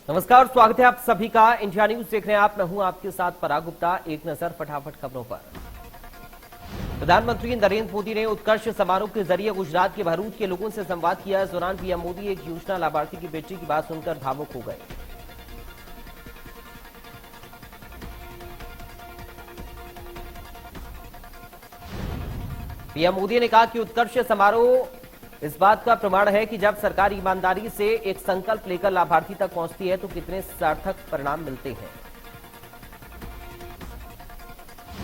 नमस्कार, स्वागत है आप सभी का। इंडिया न्यूज देख रहे हैं आप, मैं हूं आपके साथ पराग गुप्ता। एक नजर फटाफट खबरों पर। प्रधानमंत्री नरेंद्र मोदी ने उत्कर्ष समारोह के जरिए गुजरात के भरूच के लोगों से संवाद किया। इस दौरान पीएम मोदी एक योजना लाभार्थी की बेटी की बात सुनकर भावुक हो गए। पीएम मोदी ने कहा कि उत्कर्ष समारोह इस बात का प्रमाण है कि जब सरकार ईमानदारी से एक संकल्प लेकर लाभार्थी तक पहुंचती है तो कितने सार्थक परिणाम मिलते हैं।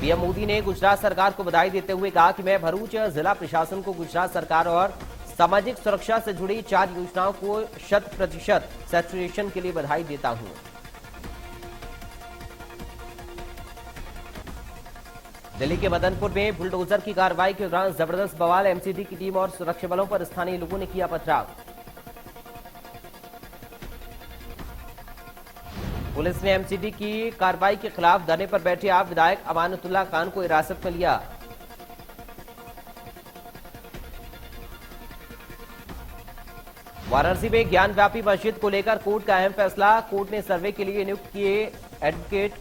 पीएम मोदी ने गुजरात सरकार को बधाई देते हुए कहा कि मैं भरूच जिला प्रशासन को गुजरात सरकार और सामाजिक सुरक्षा से जुड़ी 4 योजनाओं को 100% सैचुरेशन के लिए बधाई देता हूं। दिल्ली के मदनपुर में बुलडोजर की कार्रवाई के दौरान जबरदस्त बवाल। एमसीडी की टीम और सुरक्षा बलों पर स्थानीय लोगों ने किया पथराव। पुलिस ने एमसीडी की कार्रवाई के खिलाफ धरने पर बैठे आप विधायक अमानतुल्लाह खान को हिरासत में लिया। वाराणसी में ज्ञानव्यापी मस्जिद को लेकर कोर्ट का अहम फैसला। कोर्ट ने सर्वे के लिए नियुक्त किए एडवोकेट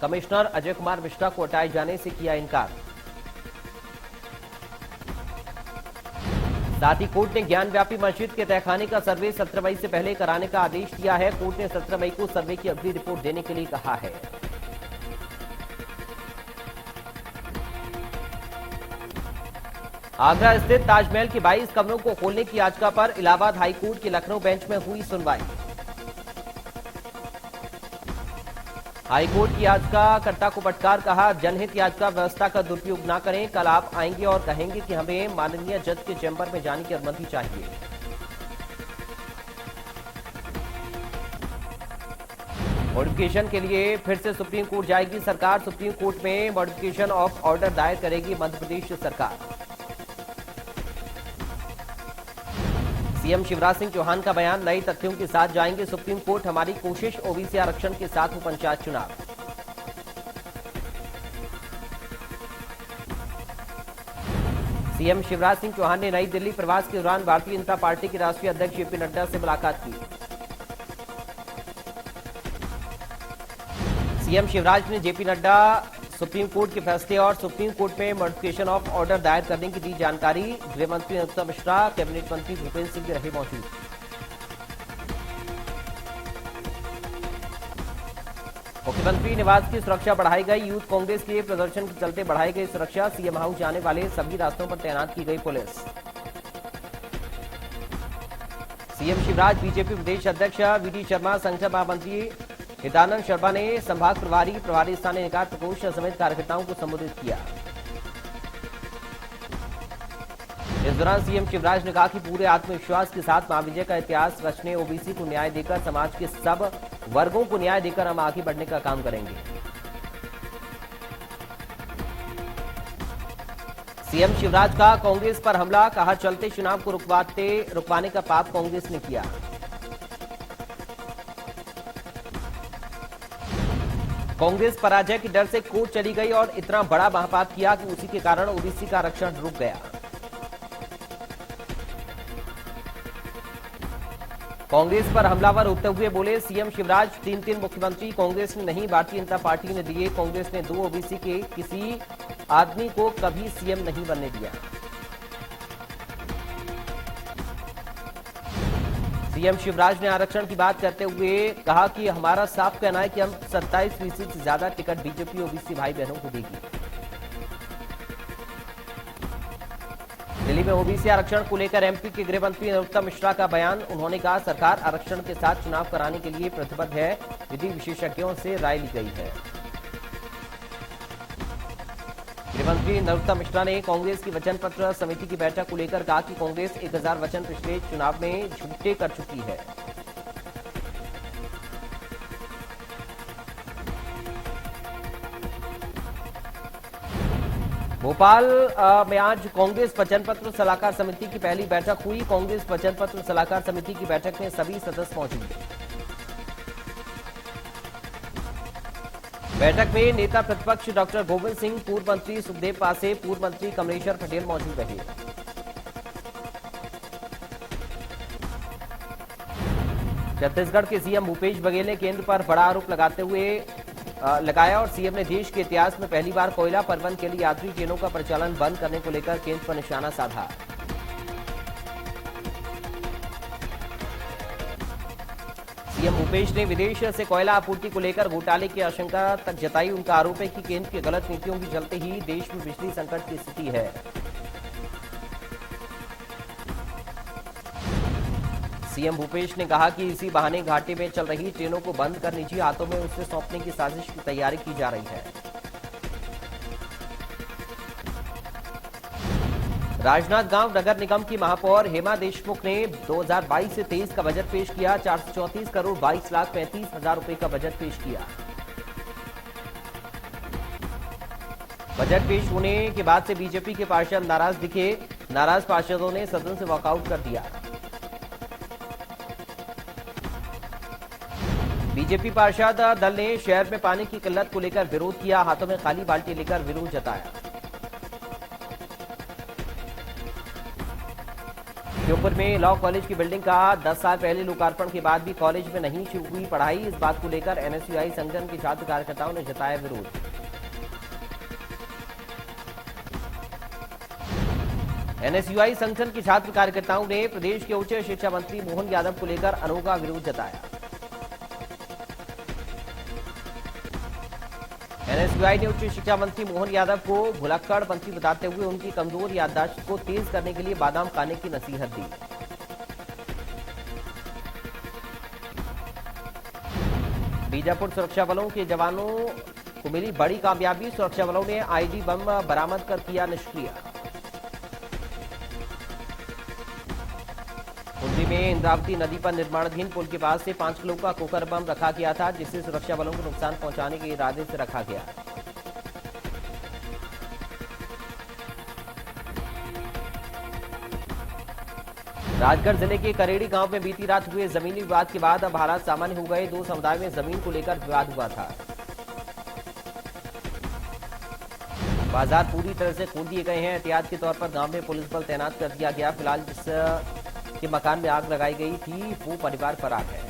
कमिश्नर अजय कुमार मिश्रा को हटाए जाने से किया इनकार। साथ ही कोर्ट ने ज्ञानव्यापी मस्जिद के तहखाने का सर्वे 17 मई से पहले कराने का आदेश दिया है। कोर्ट ने 17 मई को सर्वे की अगली रिपोर्ट देने के लिए कहा है। आगरा स्थित ताजमहल के 22 कमरों को खोलने की याचिका पर इलाहाबाद हाईकोर्ट के लखनऊ बेंच में हुई सुनवाई। हाईकोर्ट की याचिकाकर्ता को फटकार, कहा जनहित याचिका व्यवस्था का दुरुपयोग न करें। कल आप आएंगे और कहेंगे कि हमें माननीय जज के चैंबर में जाने की अनुमति चाहिए। मॉडिफिकेशन के लिए फिर से सुप्रीम कोर्ट जाएगी सरकार। सुप्रीम कोर्ट में मॉडिफिकेशन ऑफ ऑर्डर दायर करेगी मध्य प्रदेश सरकार। सीएम शिवराज सिंह चौहान का बयान, नए तथ्यों के साथ जाएंगे सुप्रीम कोर्ट। हमारी कोशिश ओबीसी आरक्षण के साथ हो पंचायत चुनाव। सीएम शिवराज सिंह चौहान ने नई दिल्ली प्रवास के दौरान भारतीय जनता पार्टी के राष्ट्रीय अध्यक्ष जेपी नड्डा से मुलाकात की। सीएम शिवराज ने जेपी नड्डा सुप्रीम कोर्ट के फैसले और सुप्रीम कोर्ट में मॉडिफिकेशन ऑफ ऑर्डर दायर करने की दी जानकारी। गृह मंत्री नरोत्तम मिश्रा, कैबिनेट मंत्री भूपेंद्र सिंह भी रहे मौजूद। मुख्यमंत्री निवास की सुरक्षा बढ़ाई गई। यूथ कांग्रेस के प्रदर्शन के चलते बढ़ाई गई सुरक्षा। सीएम हाउस जाने वाले सभी रास्तों पर तैनात की गई पुलिस। सीएम शिवराज, बीजेपी प्रदेश अध्यक्ष वीडी शर्मा, संगठन महामंत्री हितानंद शर्मा ने संभाग प्रभारी स्थानीय निकाय प्रकोष्ठ समेत कार्यकर्ताओं को संबोधित किया। इस दौरान सीएम शिवराज ने कहा कि पूरे आत्मविश्वास के साथ मां विजय का इतिहास रचने, ओबीसी को न्याय देकर, समाज के सब वर्गों को न्याय देकर हम आगे बढ़ने का काम करेंगे। सीएम शिवराज का कांग्रेस पर हमला, कहा चलते चुनाव को रुकवाने का पाप कांग्रेस ने किया। कांग्रेस पराजय के डर से कोर्ट चली गई और इतना बड़ा महापात किया कि उसी के कारण ओबीसी का आरक्षण रुक गया। कांग्रेस पर हमलावर होते हुए बोले सीएम शिवराज, 3 मुख्यमंत्री कांग्रेस ने नहीं, भारतीय जनता पार्टी ने दिए। कांग्रेस ने 2 ओबीसी के किसी आदमी को कभी सीएम नहीं बनने दिया। सीएम शिवराज ने आरक्षण की बात करते हुए कहा कि हमारा साफ कहना है कि हम 27% से ज्यादा टिकट बीजेपी ओबीसी भाई बहनों को देगी। दिल्ली में ओबीसी आरक्षण को लेकर एमपी के गृह मंत्री नरोत्तम मिश्रा का बयान। उन्होंने कहा सरकार आरक्षण के साथ चुनाव कराने के लिए प्रतिबद्ध है। विधि विशेषज्ञों से राय ली गई है। गृहमंत्री नरोत्तम मिश्रा ने कांग्रेस की वचन पत्र समिति की बैठक को लेकर कहा कि कांग्रेस 1000 वचन पिछले चुनाव में झूठे कर चुकी है। भोपाल में आज कांग्रेस वचन पत्र सलाहकार समिति की पहली बैठक हुई। कांग्रेस वचन पत्र सलाहकार समिति की बैठक में सभी सदस्य मौजूद। बैठक में नेता प्रतिपक्ष डॉक्टर गोविंद सिंह, पूर्व मंत्री सुखदेव पासे, पूर्व मंत्री कमलेश्वर पटेल मौजूद रहे। छत्तीसगढ़ के सीएम भूपेश बघेल ने केंद्र पर बड़ा आरोप लगाया और सीएम ने देश के इतिहास में पहली बार कोयला परिवहन के लिए यात्री ट्रेनों का परिचालन बंद करने को लेकर केंद्र पर निशाना साधा। सीएम भूपेश ने विदेश से कोयला आपूर्ति को लेकर घोटाले की आशंका तक जताई। उनका आरोप है कि केंद्र की गलत नीतियों के चलते ही देश में बिजली संकट की स्थिति है। सीएम भूपेश ने कहा कि इसी बहाने घाटे में चल रही ट्रेनों को बंद कर निजी हाथों में उसे सौंपने की साजिश की तैयारी की जा रही है। राजनांदगांव नगर निगम की महापौर हेमा देशमुख ने 2022 से 23 का बजट पेश किया। 434 करोड़ 22,35,000 रुपए का बजट पेश किया। बजट पेश होने के बाद से बीजेपी के पार्षद नाराज दिखे। नाराज पार्षदों ने सदन से वॉकआउट कर दिया। बीजेपी पार्षद दल ने शहर में पानी की किल्लत को लेकर विरोध किया। हाथों में खाली बाल्टी लेकर विरोध जताया। श्योपुर में लॉ कॉलेज की बिल्डिंग का 10 साल पहले लोकार्पण के बाद भी कॉलेज में नहीं शुरू हुई पढ़ाई। इस बात को लेकर एनएसयूआई संगठन के छात्र कार्यकर्ताओं ने जताया विरोध। एनएसयूआई संगठन के छात्र कार्यकर्ताओं ने प्रदेश के उच्च शिक्षा मंत्री मोहन यादव को लेकर अनोखा विरोध जताया। एनएसयूआई ने उच्च शिक्षा मंत्री मोहन यादव को भुलक्कड़ मंत्री बताते हुए उनकी कमजोर याददाश्त को तेज करने के लिए बादाम खाने की नसीहत दी। बीजापुर सुरक्षा बलों के जवानों को मिली बड़ी कामयाबी। सुरक्षा बलों ने आईडी बम बरामद कर किया निष्क्रिय। कुंडी में इंद्रावती नदी पर निर्माणाधीन पुल के पास से 5 किलो का कोकर बम रखा गया था, जिससे सुरक्षा बलों को नुकसान पहुंचाने के इरादे से रखा गया। राजगढ़ जिले के करेड़ी गांव में बीती रात हुए जमीनी विवाद के बाद अब हालात सामान्य हो गए। दो समुदाय में जमीन को लेकर विवाद हुआ था। बाजार पूरी तरह से खोल दिए गए हैं। एहतियात के तौर पर गांव में पुलिस बल तैनात कर दिया गया। फिलहाल जिस के मकान में आग लगाई गई थी वो परिवार फरार है।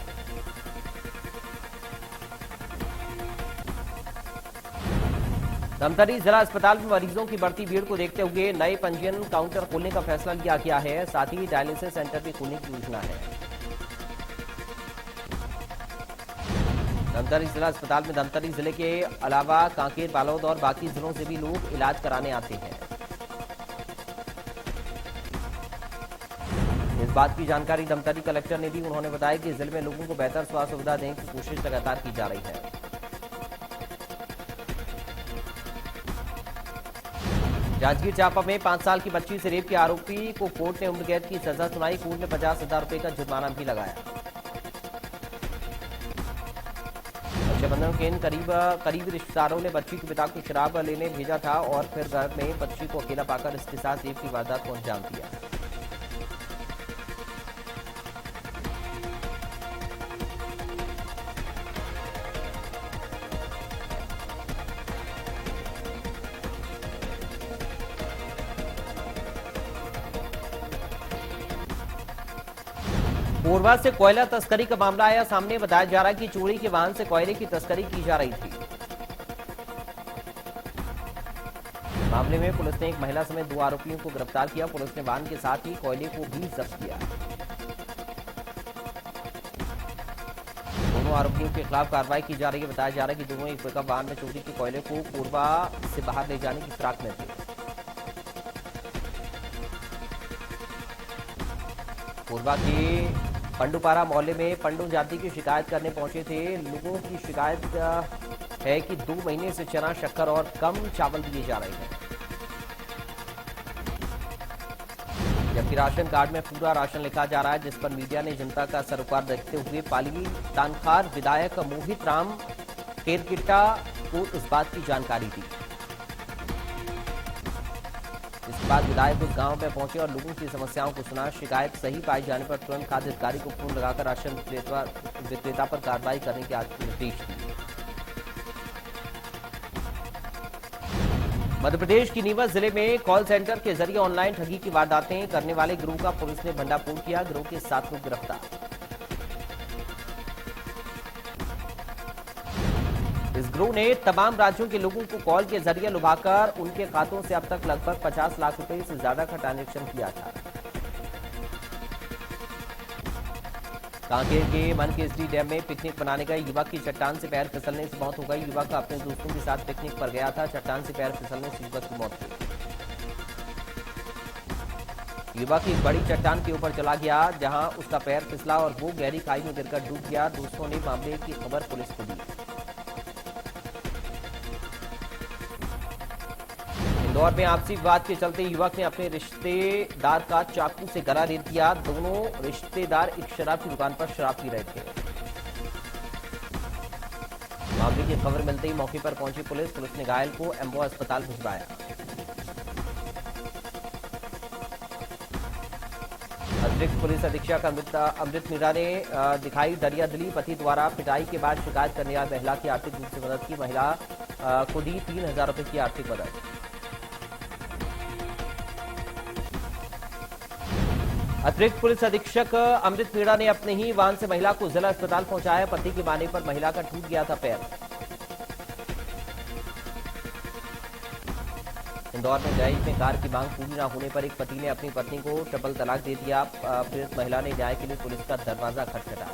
धमतरी जिला अस्पताल में मरीजों की बढ़ती भीड़ को देखते हुए नए पंजीयन काउंटर खोलने का फैसला लिया गया है। साथ ही डायलिसिस सेंटर भी खोलने की योजना है। धमतरी जिला अस्पताल में धमतरी जिले के अलावा कांकेर, बालोद और बाकी जिलों से भी लोग इलाज कराने आते हैं। इस बात की जानकारी धमतरी कलेक्टर ने दी। उन्होंने बताया कि जिले में लोगों को बेहतर स्वास्थ्य सुविधा देने की कोशिश लगातार की जा रही है। जांजगीर चांपा में 5 साल की बच्ची से रेप के आरोपी को कोर्ट ने उम्र कैद की सजा सुनाई। कोर्ट ने 50,000 रुपए का जुर्माना भी लगाया। रक्षाबंधन के इन करीबी रिश्तेदारों ने बच्ची के पिता को शराब लेने भेजा था और फिर घर में बच्ची को अकेला पाकर इसके साथ रेप की वारदात को अंजाम दिया। कोरबा से कोयला तस्करी का मामला आया सामने। बताया जा रहा है कि चोरी के वाहन से कोयले की तस्करी की जा रही थी। मामले में पुलिस ने एक महिला समेत 2 आरोपियों को गिरफ्तार किया। पुलिस ने वाहन के साथ ही कोयले को भी जब्त किया। दोनों आरोपियों के खिलाफ कार्रवाई की जा रही है। बताया जा रहा है कि दोनों एक पिकअप वाहन में चोरी के कोयले को कोरबा से बाहर ले जाने की फिराक में थे। कोरबा के पंडुपारा मोहल्ले में पंडू जाति की शिकायत करने पहुंचे थे। लोगों की शिकायत है कि 2 महीने से चना, शक्कर और कम चावल दिए जा रहे हैं, जबकि राशन कार्ड में पूरा राशन लिखा जा रहा है, जिस पर मीडिया ने जनता का सरोकार देखते हुए पाली तानखार विधायक मोहित राम केरकिट्टा को इस बात की जानकारी दी। इसके बाद विधायक उस गांव में पहुंचे और लोगों की समस्याओं को सुना। शिकायत सही पाए जाने पर तुरंत खाद्य अधिकारी को फोन लगाकर राशन विक्रेता पर कार्रवाई करने के निर्देश दिए। मध्य प्रदेश की नीमच जिले में कॉल सेंटर के जरिए ऑनलाइन ठगी की वारदातें करने वाले गिरोह का पुलिस ने भंडाफोड़ किया। गिरोह के 7 लोग गिरफ्तार। इस गिरोह ने तमाम राज्यों के लोगों को कॉल के जरिए लुभाकर उनके खातों से अब तक लगभग 50 लाख रुपए से ज्यादा का ट्रांजैक्शन किया था। कांकेर के मनकेसरी डैम में पिकनिक मनाने गए युवक की चट्टान से पैर फिसलने से मौत हो गई। युवक अपने दोस्तों के साथ पिकनिक पर गया था। चट्टान से पैर फिसलने से युवक की मौत हुई। युवक एक बड़ी चट्टान के ऊपर चला गया जहां उसका पैर फिसला और वो गहरी खाई में गिरकर डूब गया। दोस्तों ने मामले की खबर पुलिस को दी। इंदौर में आपसी विवाद के चलते युवक ने अपने रिश्तेदार का चाकू से गला रेत दिया। दोनों रिश्तेदार एक शराब की दुकान पर शराब पी रहे थे। मामले की खबर मिलते ही मौके पर पहुंची पुलिस ने घायल को एम्बो अस्पताल भिजवाया। अतिरिक्त पुलिस अधीक्षक अमृत मीणा ने दिखाई दरियादिली। पति द्वारा पिटाई के बाद शिकायत करने आई महिला की आर्थिक रूप से मदद की। महिला को दी 3000 रुपए की आर्थिक मदद। अतिरिक्त पुलिस अधीक्षक अमृत मीणा ने अपने ही वाहन से महिला को जिला अस्पताल पहुंचाया। पति के मारने पर महिला का टूट गया था पैर। इंदौर में दहेज में कार की मांग पूरी न होने पर एक पति ने अपनी पत्नी को ट्रिपल तलाक दे दिया। फिर महिला ने न्याय के लिए पुलिस का दरवाजा खटखटाया।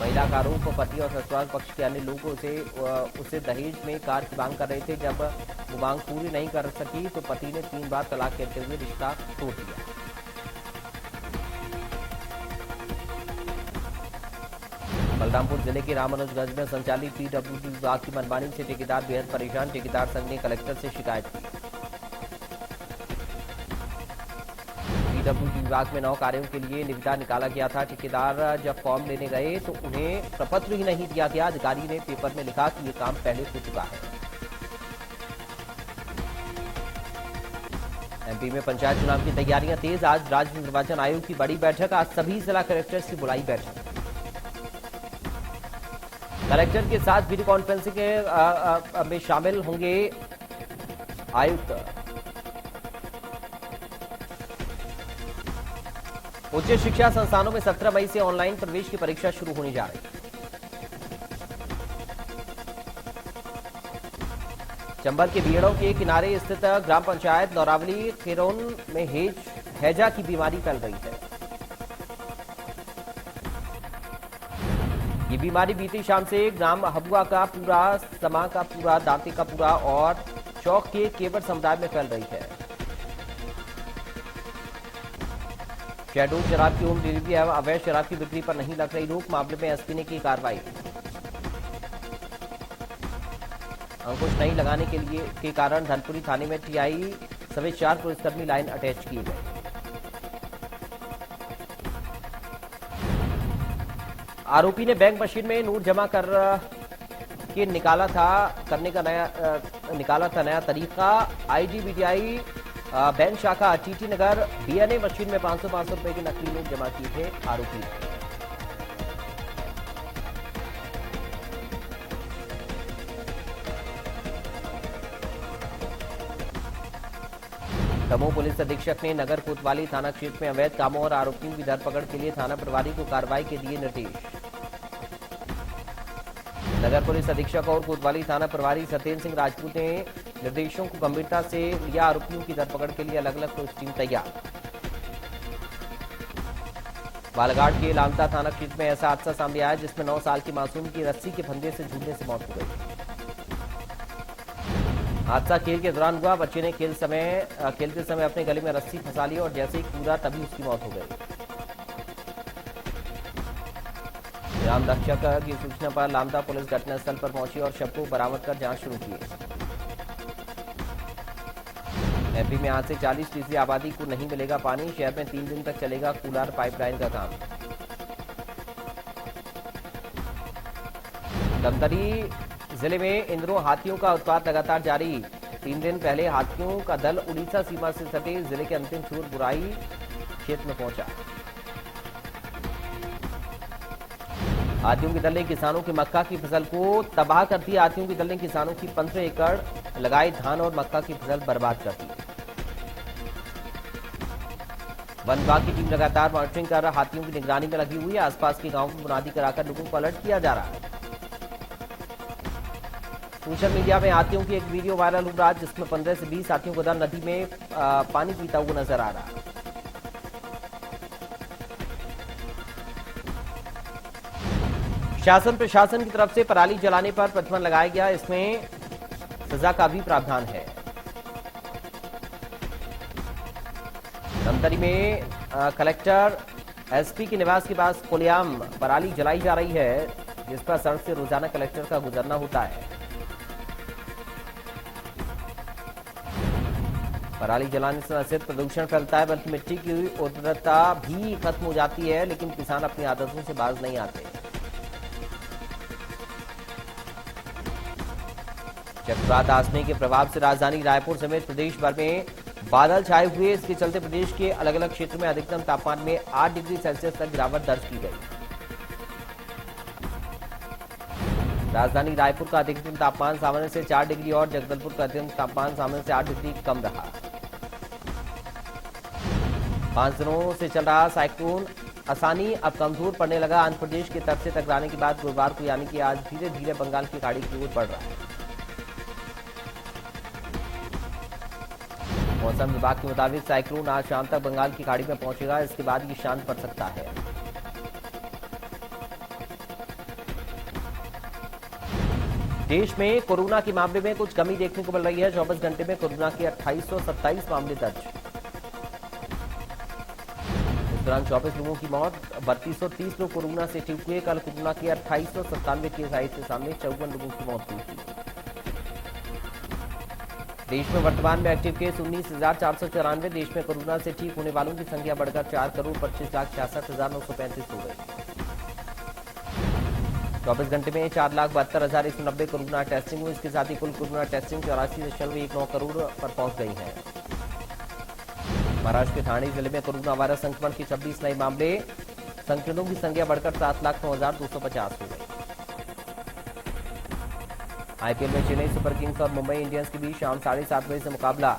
महिला का आरोप पति और ससुराल पक्ष के अन्य लोग उसे दहेज में कार की मांग कर रहे थे। जब वो मांग पूरी नहीं कर सकी तो पति ने 3 बार तलाक कहते हुए रिश्ता तोड़ दिया। बलरामपुर जिले के रामानुजगंज में संचालित पीडब्ल्यूडी विभाग की मनमानी से ठेकेदार बेहद परेशान। ठेकेदार संघ ने कलेक्टर से शिकायत की। पीडब्ल्यूडी विभाग में 9 कार्यों के लिए निविदा निकाला गया था। ठेकेदार जब फॉर्म लेने गए तो उन्हें प्रपत्र ही नहीं दिया गया। अधिकारी ने पेपर में लिखा कि ये काम पहले हो चुका है। एमपी में पंचायत चुनाव की तैयारियां तेज। आज राज्य निर्वाचन आयोग की बड़ी बैठक। आज सभी जिला कलेक्टर्स की बुलाई बैठक। कलेक्टर के साथ वीडियो कॉन्फ्रेंसिंग में शामिल होंगे आयुक्त। उच्च शिक्षा संस्थानों में 17 मई से ऑनलाइन प्रवेश की परीक्षा शुरू होने जा रही है। चंबल के बीड़ों के किनारे स्थित ग्राम पंचायत नौरावली खेरोन में हैजा की बीमारी फैल रही है। ये बीमारी बीती शाम से ग्राम हबुआ का पूरा, समा का पूरा, दांती का पूरा और चौक के केवट समुदाय में फैल रही है। शहडोल शराब की होम डिलीवरी एवं अवैध शराब की बिक्री पर नहीं लग रही रोक। मामले में एसपी ने की कार्रवाई। अंकुश नहीं लगाने के कारण धनपुरी थाने में टीआई समेत 4 पुलिसकर्मी लाइन अटैच किए गए। आरोपी ने बैंक मशीन में नोट जमा करने का नया तरीका। आईडीबीआई बैंक शाखा टीटी नगर बीएनए मशीन में 500 रुपए के नकली नोट जमा किए थे आरोपी ने। दमोह पुलिस अधीक्षक ने नगर कोतवाली थाना क्षेत्र में अवैध कामों और आरोपियों की धरपकड़ के लिए थाना प्रभारी को कार्रवाई के दिए निर्देश। नगर पुलिस अधीक्षक और कोतवाली थाना प्रभारी सत्येंद्र सिंह राजपूत ने निर्देशों को गंभीरता से लिया। आरोपियों की धरपकड़ के लिए अलग अलग पुलिस टीम तैयार। बालाघाट के लामता थाना क्षेत्र में ऐसा हादसा सामने आया जिसमें 9 साल की मासूम की रस्सी के फंदे से झूलने से मौत हो गई। हादसा खेल के दौरान हुआ। बच्चे ने खेलते समय अपने गले में रस्सी फंसा ली और जैसे ही कूदा तभी उसकी मौत हो गई। ग्राम रक्षक की सूचना पर लामता पुलिस घटनास्थल पर पहुंची और शव को बरामद कर जांच शुरू की। एमपी में आज से 40% आबादी को नहीं मिलेगा पानी। शहर में 3 दिन तक चलेगा कूलर पाइपलाइन का काम। धमतरी जिले में इंद्रो हाथियों का उत्पात लगातार जारी। 3 दिन पहले हाथियों का दल उड़ीसा सीमा से सटे जिले के अंतिम छोर बुराई क्षेत्र में पहुंचा। हाथियों के दल ने किसानों की मक्का की फसल को तबाह कर दिया। हाथियों के दल ने किसानों की 15 एकड़ लगाई धान और मक्का की फसल बर्बाद कर दी। वन विभाग की टीम लगातार मॉनिटरिंग कर हाथियों की निगरानी में लगी हुई है। आसपास के गांवों में मुनादी कराकर लोगों को अलर्ट किया जा रहा है। सोशल मीडिया में हाथियों की एक वीडियो वायरल हो रहा है, जिसमें 15 से 20 हाथियों को दर नदी में पानी पीता हुआ नजर आ रहा है। शासन प्रशासन की तरफ से पराली जलाने पर प्रतिबंध लगाया गया, इसमें सजा का भी प्रावधान है। धमतरी में कलेक्टर एसपी के निवास के पास खुलेआम पराली जलाई जा रही है, जिस पर सड़क से रोजाना कलेक्टर का गुजरना होता है। पराली जलाने से न सिर्फ प्रदूषण फैलता है, बल्कि मिट्टी की उर्वरता भी खत्म हो जाती है, लेकिन किसान अपनी आदतों से बाज नहीं आते। चक्रवात आसनी के प्रभाव से राजधानी रायपुर समेत प्रदेश भर में बादल छाए हुए, इसके चलते प्रदेश के अलग अलग क्षेत्रों में अधिकतम तापमान में 8 डिग्री सेल्सियस तक गिरावट दर्ज की गई। राजधानी रायपुर का अधिकतम तापमान सामान्य से 4 डिग्री और जगदलपुर का अधिकतम तापमान सामान्य से 8 डिग्री कम रहा। 5 दिनों से चल रहा साइक्लोन आसानी अब कमजोर पड़ने लगा। आंध्र प्रदेश के तट से टकराने के बाद गुरुवार को यानी कि आज धीरे धीरे बंगाल की खाड़ी की ओर बढ़ रहा है। मौसम विभाग के मुताबिक साइक्लोन आज शाम तक बंगाल की खाड़ी में पहुंचेगा, इसके बाद ये शांत पड़ सकता है। देश में कोरोना के मामले में कुछ कमी देखने को मिल रही है। 24 घंटे में कोरोना के 2827 मामले दर्ज। इस दौरान 24 लोगों की मौत, 3230 लोग कोरोना से ठीक हुए। कल कोरोना के 2897 केस आए थे सामने, 54 लोगों की मौत हुई थी। देश में वर्तमान में एक्टिव केस 19,494। देश में कोरोना से ठीक होने वालों की संख्या बढ़कर 4,25,66,935 हो गई। 24 घंटे में 4,72,190 कोरोना टेस्टिंग हुई। इसके साथ ही कुल कोरोना टेस्टिंग 84.19 करोड़ पर पहुंच गई है। महाराष्ट्र के ठाणे जिले में कोरोना वायरस संक्रमण के 26 नए मामले, संक्रमितों की संख्या बढ़कर 7,09,250 हो गई। आईपीएल में चेन्नई सुपर किंग्स और मुंबई इंडियंस के बीच शाम 7:30 बजे से मुकाबला।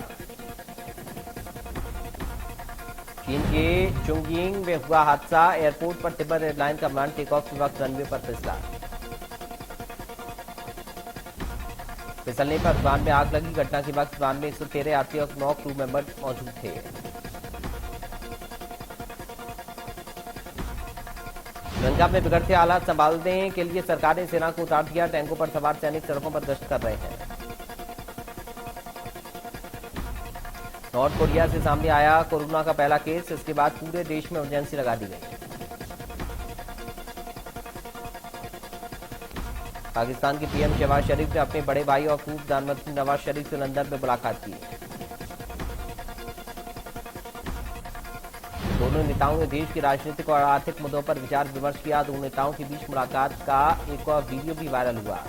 चीन के चुंगयिंग में हुआ हादसा, एयरपोर्ट पर तिब्बत एयरलाइन का विमान टेक ऑफ के वक्त रनवे पर फिसला। फिसलने पर विमान में आग लगी। घटना के वक्त विमान में 113 यात्री और 9 क्रू मेंबर मौजूद थे। श्रीलंका में बिगड़ते हालात संभालने के लिए सरकार ने सेना को उतार दिया। टैंकों पर सवार सैनिक सड़कों पर गश्त कर रहे हैं। नॉर्थ कोरिया से सामने आया कोरोना का पहला केस, इसके बाद पूरे देश में इमरजेंसी लगा दी गई। पाकिस्तान के पीएम शहबाज शरीफ ने अपने बड़े भाई और पूर्व प्रधानमंत्री नवाज शरीफ से लंदन में मुलाकात की। दोनों नेताओं ने देश की राजनीतिक और आर्थिक मुद्दों पर विचार विमर्श किया। दोनों नेताओं के बीच मुलाकात का एक और वीडियो भी वायरल हुआ।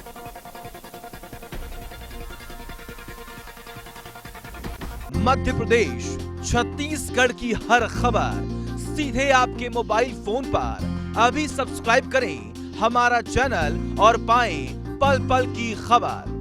मध्य प्रदेश, छत्तीसगढ़ की हर खबर सीधे आपके मोबाइल फोन पर। अभी सब्सक्राइब करें हमारा चैनल और पाएं पल पल की खबर।